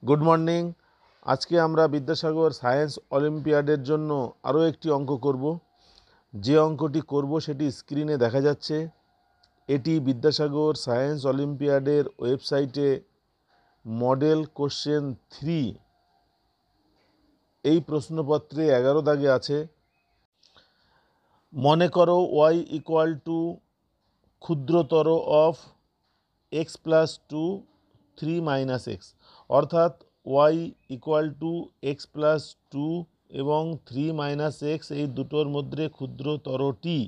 Good morning. আজকে আমরা Vidyasagar science অলিম্পিয়াডের জন্য আরও একটি অঙ্ক করব। যে অঙ্কটি করব সেটি স্ক্রিনে দেখা যাচ্ছে। এটি বিদ্যাসাগর সায়েন্স অলিম্পিয়াডের ওয়েবসাইটে মডেল কোশ্চেন 3 এই প্রশ্নপত্রে 11 দাগে আছে। মনে করো y ইকুয়াল টু ক্ষুদ্রতর of x plus 2 3 minus x, অর্থাৎ y equal to x plus 2 এবং 3 মাইনাস এক্স এই দুটোর মধ্যে ক্ষুদ্রতরটি।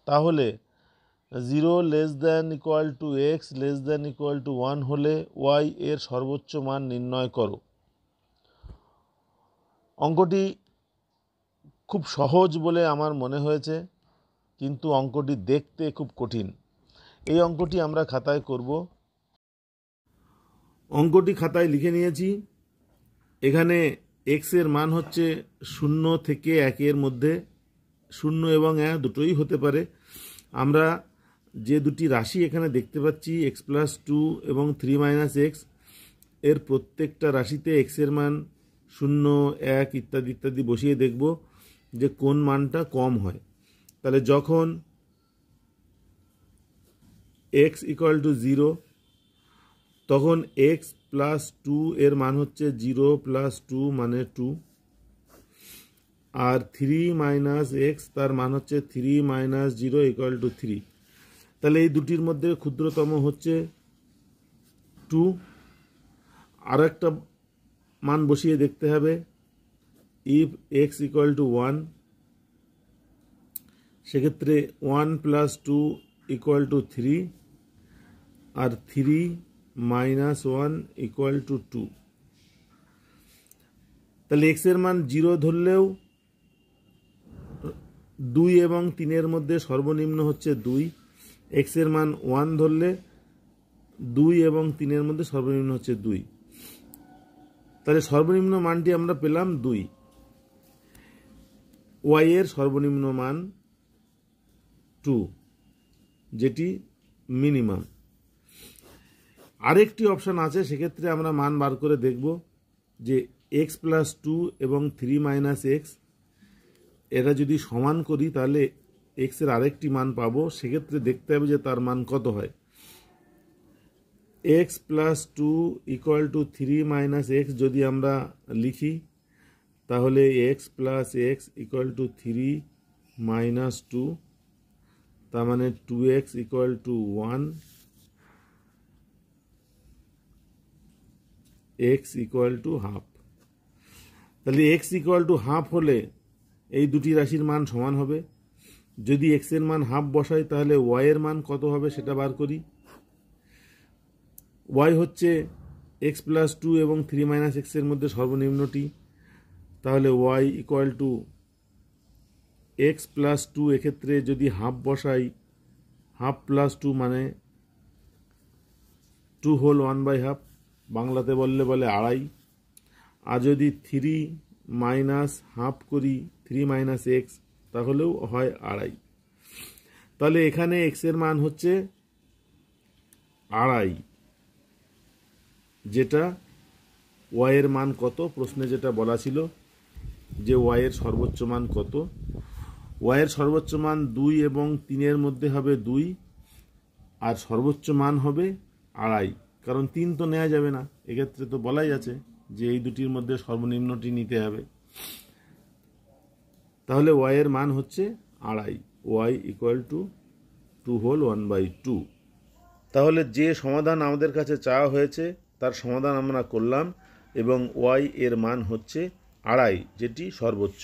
তাহলে 0 less than equal to x less than equal to 1 হলে y এর সর্বোচ্চ মান নির্ণয় করো। অঙ্কটি খুব সহজ বলে আমার মনে হয়েছে, কিন্তু অঙ্কটি দেখতে খুব কঠিন। এই অঙ্কটি আমরা খাতায় করব। অঙ্কটি খাতায় লিখে নিয়েছি। এখানে এক্স এর মান হচ্ছে 0 থেকে 1 এর মধ্যে, 0 এবং 1 দুটোই হতে পারে। আমরা যে দুটি রাশি এখানে দেখতে পাচ্ছি এক্স প্লাস 2 এবং 3 মাইনাস এক্স, এর প্রত্যেকটা রাশিতে এক্স এর মান 0, 1 ইত্যাদি ইত্যাদি বসিয়ে দেখব যে কোন মানটা কম হয়। তাহলে যখন এক্স ইকুয়াল টু 0 তখন এক্স প্লাস 2 এর মান হচ্ছে 0 প্লাস 2 মানে 2, আর 3 মাইনাস এক্স তার মান হচ্ছে 3 মাইনাস 0 ইকুয়াল টু 3। তাহলে এই দুটির মধ্যে ক্ষুদ্রতম হচ্ছে 2। আর একটা মান বসিয়ে দেখতে হবে, ইফ এক্স ইকুয়াল টু 1, সেক্ষেত্রে 1 প্লাস 2 ইকুয়াল টু 3 আর 3 মাইনাস 1 ইকুয়াল টু 2। তাহলে এক্স এর মান 0 ধরলেও 2 এবং 3 এর মধ্যে সর্বনিম্ন হচ্ছে 2। এক্স এর মান 1 ধরলে 2 এবং 3 এর মধ্যে সর্বনিম্ন হচ্ছে 2। তাহলে সর্বনিম্ন মানটি আমরা পেলাম 2। y এর সর্বনিম্ন মান 2, যেটি মিনিমাম। আরেকটি অপশান আছে, সেক্ষেত্রে আমরা মান বার করে দেখব যে এক্স প্লাস 2 এবং 3 মাইনাস এক্স এরা যদি সমান করি তাহলে এক্স এর আরেকটি মান পাবো। সেক্ষেত্রে দেখতে হবে যে তার মান কত হয়। X plus 2 equal to 3 minus x যদি আমরা লিখি, তাহলে x plus x equal to 3 minus 2, তার মানে 2x equal to 1, x equal to half. তাহলে x ইকুয়াল টু হাফ হলে এই দুটি রাশির মান সমান হবে। যদি x এর মান হাফ বসাই তাহলে y এর মান কত হবে সেটা বার করি। y হচ্ছে x প্লাস 2 এবং 3 মাইনাস এক্স এর মধ্যে সর্বনিম্নটি। তাহলে y equal to x plus 2, এক্ষেত্রে যদি হাফ বসাই, হাফ প্লাস 2 মানে 2 হোল 1/2, বাংলাতে বললে বলে আড়াই। আর যদি 3 মাইনাস হাফ করি 3 মাইনাস এক্স, তাহলেও হয় আড়াই। তাহলে এখানে এক্স এর মান হচ্ছে আড়াই, যেটা ওয়াই এর মান কত প্রশ্নে যেটা বলা ছিল যে ওয়াই এর সর্বোচ্চ মান কত। ওয়াই এর সর্বোচ্চ মান 2 এবং 3 এর মধ্যে হবে 2, আর সর্বোচ্চ মান হবে আড়াই, কারণ 3 তো নেওয়া যাবে না। এক্ষেত্রে তো বলাই আছে যে এই দুটির মধ্যে সর্বনিম্নটি নিতে হবে। তাহলে ওয়াই এর মান হচ্ছে আড়াই, ওয়াই ইকুয়াল টু 2 হোল 1/2। তাহলে যে সমাধান আমাদের কাছে চাওয়া হয়েছে তার সমাধান আমরা করলাম, এবং ওয়াই এর মান হচ্ছে আড়াই, যেটি সর্বোচ্চ।